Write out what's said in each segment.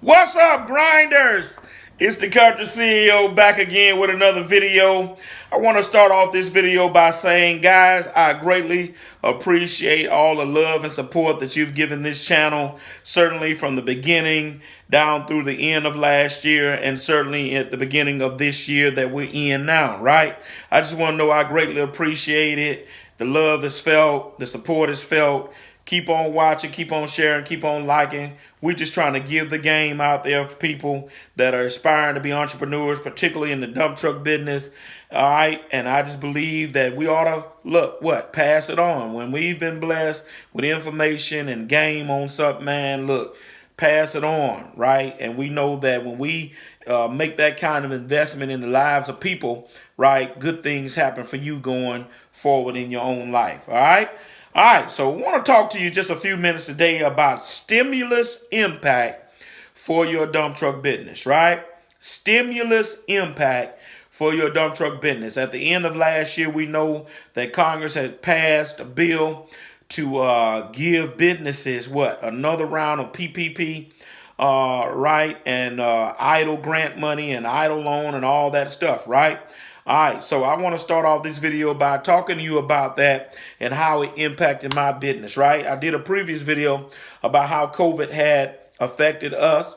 What's up, grinders? It's the Country CEO back again with another video. I want to start off this video by saying, guys, I greatly appreciate all the love and support that you've given this channel, certainly from the beginning down through the end of last year, and certainly at the beginning of this year that we're in now, right? I just want to know I greatly appreciate it. The love is felt, the support is felt. Keep on watching, keep on sharing, keep on liking. We're just trying to give the game out there for people that are aspiring to be entrepreneurs, particularly in the dump truck business. All right. And I just believe that we ought to pass it on. When we've been blessed with information and game on something, man, look, pass it on, right? And we know that when we make that kind of investment in the lives of people, right, good things happen for you going forward in your own life. All right. All right, so I want to talk to you just a few minutes today about stimulus impact for your dump truck business, right? Stimulus impact for your dump truck business. At the end of last year, we know that Congress had passed a bill to give businesses another round of PPP, right, and idle grant money and idle loan and all that stuff, right? All right, so I want to start off this video by talking to you about that and how it impacted my business, right? I did a previous video about how COVID had affected us,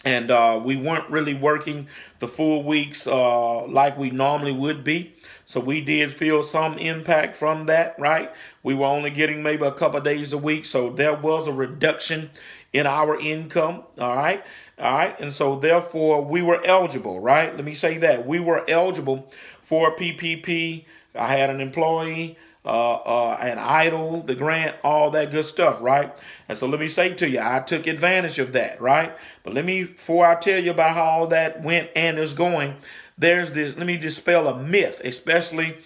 and we weren't really working the full weeks like we normally would be. So we did feel some impact from that, right? We were only getting maybe a couple of days a week, so there was a reduction in our income, all right? All right, and so therefore we were eligible, right? Let me say that. We were eligible for PPP. I had an employee, an idle, the grant, all that good stuff, right? And so let me say to you, I took advantage of that, right? But before I tell you about how all that went and is going, let me dispel a myth, especially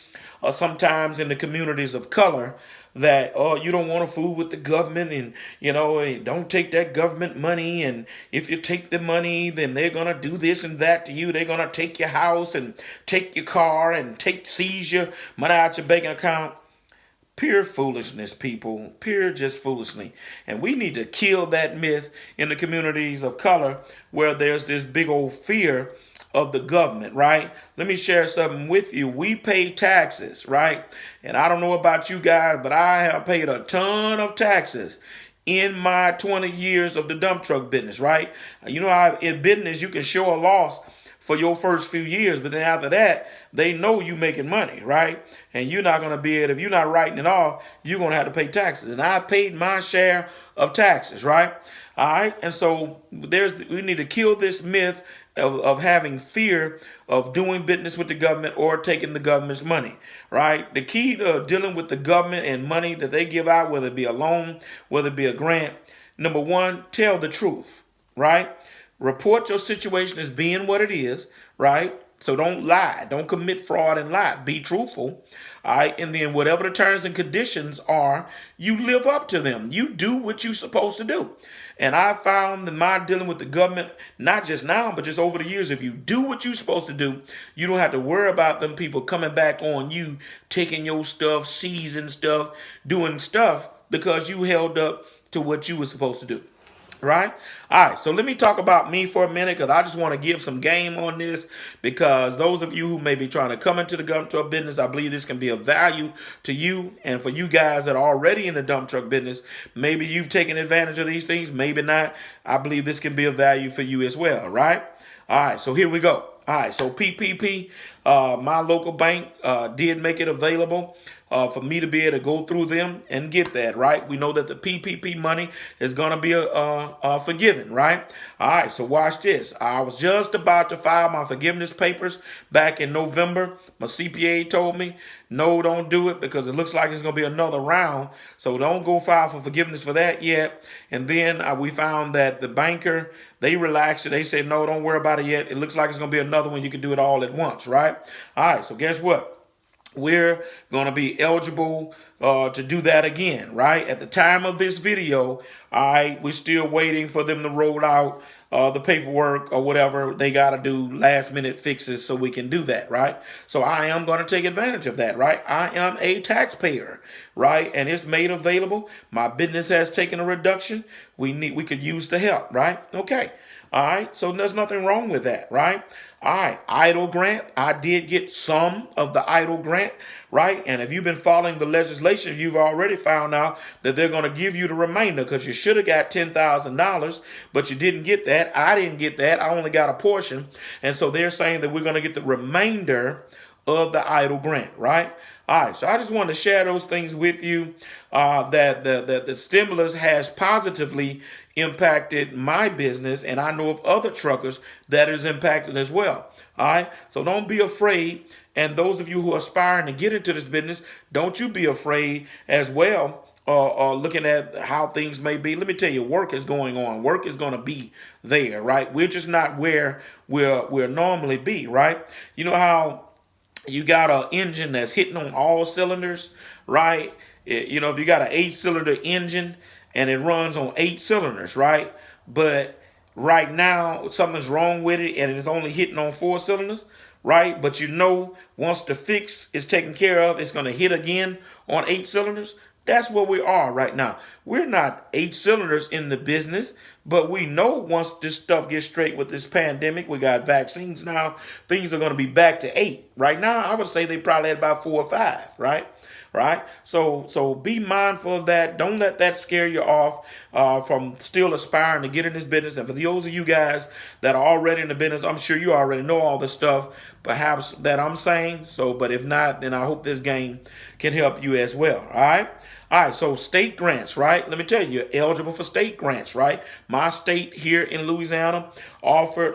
sometimes in the communities of color, that you don't want to fool with the government, and don't take that government money, and if you take the money then they're going to do this and that to you. They're going to take your house and take your car and seize your money out your bank account. Pure foolishness, people. Pure just foolishness. And we need to kill that myth in the communities of color where there's this big old fear of the government, right? Let me share something with you. We pay taxes, right? And I don't know about you guys, but I have paid a ton of taxes in my 20 years of the dump truck business, right? You know how in business you can show a loss for your first few years, but then after that, they know you making money, right? And you're not going to be able, if you're not writing it off, you're going to have to pay taxes. And I paid my share of taxes, right? All right. And so we need to kill this myth of having fear of doing business with the government or taking the government's money, right? The key to dealing with the government and money that they give out, whether it be a loan, whether it be a grant, number one, tell the truth, right? Report your situation as being what it is, right? So don't lie. Don't commit fraud and lie. Be truthful. All right. And then whatever the terms and conditions are, you live up to them. You do what you're supposed to do. And I found that my dealing with the government, not just now, but just over the years, if you do what you're supposed to do, you don't have to worry about them people coming back on you, taking your stuff, seizing stuff, doing stuff because you held up to what you were supposed to do. Right? All right. So let me talk about me for a minute, because I just want to give some game on this, because those of you who may be trying to come into the dump truck business, I believe this can be of value to you. And for you guys that are already in the dump truck business, maybe you've taken advantage of these things, maybe not. I believe this can be of value for you as well. Right? All right. So here we go. All right, so PPP, my local bank did make it available for me to be able to go through them and get that, right? We know that the PPP money is going to be forgiven, right? All right, so watch this. I was just about to file my forgiveness papers back in November. My CPA told me, no, don't do it, because it looks like it's going to be another round. So don't go file for forgiveness for that yet. And then we found that the banker, they relaxed it. They said, no, don't worry about it yet. It looks like it's going to be another one. You can do it all at once, right? All right, so guess what? We're going to be eligible to do that again, right? At the time of this video, all right, we're still waiting for them to roll out the paperwork or whatever they got to do, last minute fixes, so we can do that, right? So I am going to take advantage of that, right? I am a taxpayer, right? And it's made available. My business has taken a reduction. We could use the help, right? Okay. All right. So there's nothing wrong with that, right? All right. Idle grant. I did get some of the idle grant, right? And if you've been following the legislation, you've already found out that they're going to give you the remainder, because you should have got $10,000, but you didn't get that. I didn't get that. I only got a portion. And so they're saying that we're going to get the remainder of the idle grant, right? All right, so I just wanted to share those things with you, that the stimulus has positively impacted my business, and I know of other truckers that is impacted as well. All right, so don't be afraid. And those of you who are aspiring to get into this business, don't you be afraid as well. Looking at how things may be, let me tell you, work is going on. Work is going to be there, right? We're just not where we'll normally be, right? You know how you got an engine that's hitting on all cylinders, right? You know, if you got an 8-cylinder engine and it runs on 8 cylinders, right? But right now something's wrong with it and it's only hitting on 4 cylinders, right? But you know, once the fix is taken care of, it's going to hit again on 8 cylinders. That's where we are right now. We're not 8 cylinders in the business, but we know once this stuff gets straight with this pandemic, we got vaccines now, things are going to be back to 8. Right now, I would say they probably had about 4 or 5, right? Right? So be mindful of that. Don't let that scare you off from still aspiring to get in this business. And for those of you guys that are already in the business, I'm sure you already know all the stuff perhaps that I'm saying. So, but if not, then I hope this game can help you as well. All right? All right, so state grants, right? Let me tell you, you're eligible for state grants, right? My state here in Louisiana offered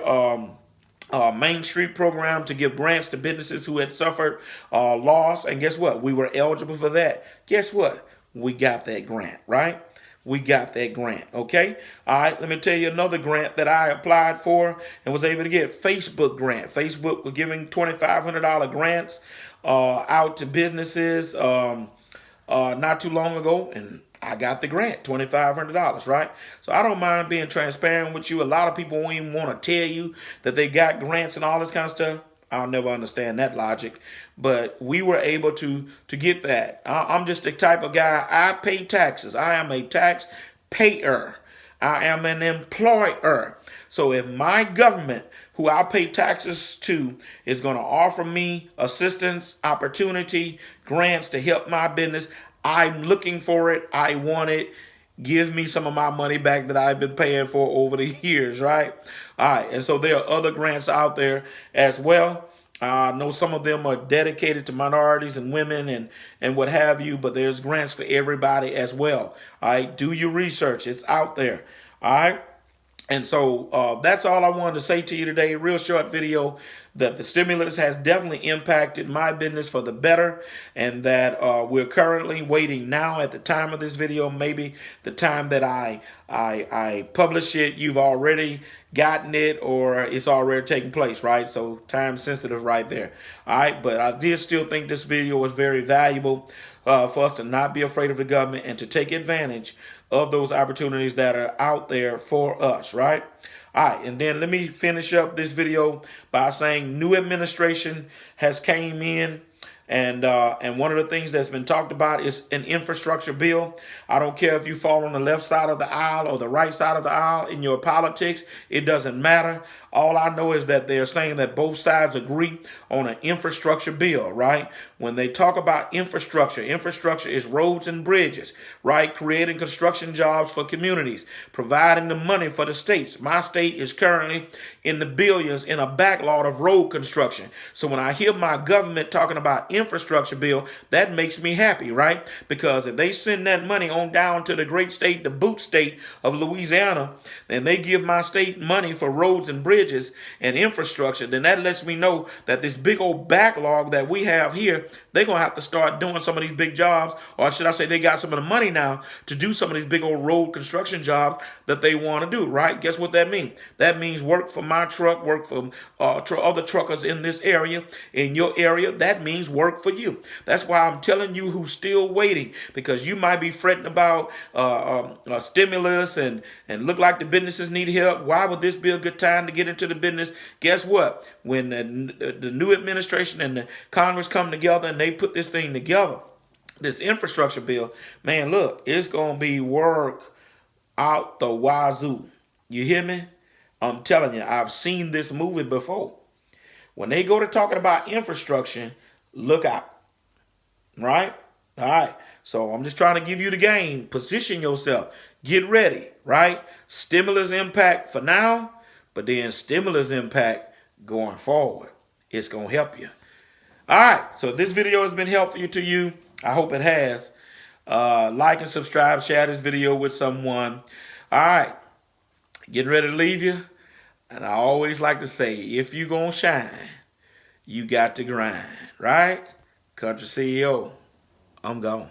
Main Street program to give grants to businesses who had suffered loss. And guess what? We were eligible for that. Guess what? We got that grant, right? We got that grant, okay? All right, let me tell you another grant that I applied for and was able to get. Facebook grant. Facebook was giving $2,500 grants out to businesses not too long ago, and I got the grant, $2,500, right? So I don't mind being transparent with you. A lot of people won't even want to tell you that they got grants and all this kind of stuff. I'll never understand that logic, but we were able to get that. I'm just the type of guy, I pay taxes. I am a tax payer. I am an employer. So if my government, who I pay taxes to, is going to offer me assistance, opportunity, grants to help my business, I'm looking for it. I want it. Give me some of my money back that I've been paying for over the years, right? All right, and so there are other grants out there as well. I know some of them are dedicated to minorities and women and what have you, but there's grants for everybody as well. All right, do your research. It's out there. All right. And so that's all I wanted to say to you today. Real short video, that the stimulus has definitely impacted my business for the better, and that we're currently waiting now at the time of this video. Maybe the time that I publish it, you've already gotten it or it's already taking place, right? So time sensitive right there. All right, but I did still think this video was very valuable for us to not be afraid of the government and to take advantage of those opportunities that are out there for us, right? All right, and then let me finish up this video by saying new administration has came in, and one of the things that's been talked about is an infrastructure bill. I don't care if you fall on the left side of the aisle or the right side of the aisle in your politics. It doesn't matter. All I know is that they're saying that both sides agree on an infrastructure bill, right? When they talk about infrastructure, infrastructure is roads and bridges, right? Creating construction jobs for communities, providing the money for the states. My state is currently in the billions in a backlog of road construction. So when I hear my government talking about infrastructure bill, that makes me happy, right? Because if they send that money on down to the great state, the boot state of Louisiana, and they give my state money for roads and bridges and infrastructure, then that lets me know that this big old backlog that we have here, they're going to have to start doing some of these big jobs, or should I say they got some of the money now to do some of these big old road construction jobs that they want to do, right? Guess what that means? That means work for my truck, work for other truckers in this area, in your area. That means work work for you. That's why I'm telling you who's still waiting, because you might be fretting about stimulus and look like the businesses need help. Why would this be a good time to get into the business? Guess what? When the new administration and the Congress come together and they put this thing together, this infrastructure bill, man, look, it's going to be work out the wazoo. You hear me? I'm telling you, I've seen this movie before. When they go to talking about infrastructure, look out. Right? All right. So I'm just trying to give you the game. Position yourself. Get ready. Right? Stimulus impact for now, but then stimulus impact going forward. It's going to help you. All right. So this video has been helpful to you. I hope it has. Like and subscribe. Share this video with someone. All right. Getting ready to leave you. And I always like to say, if you're going to shine, you got to grind, right? Country CEO, I'm gone.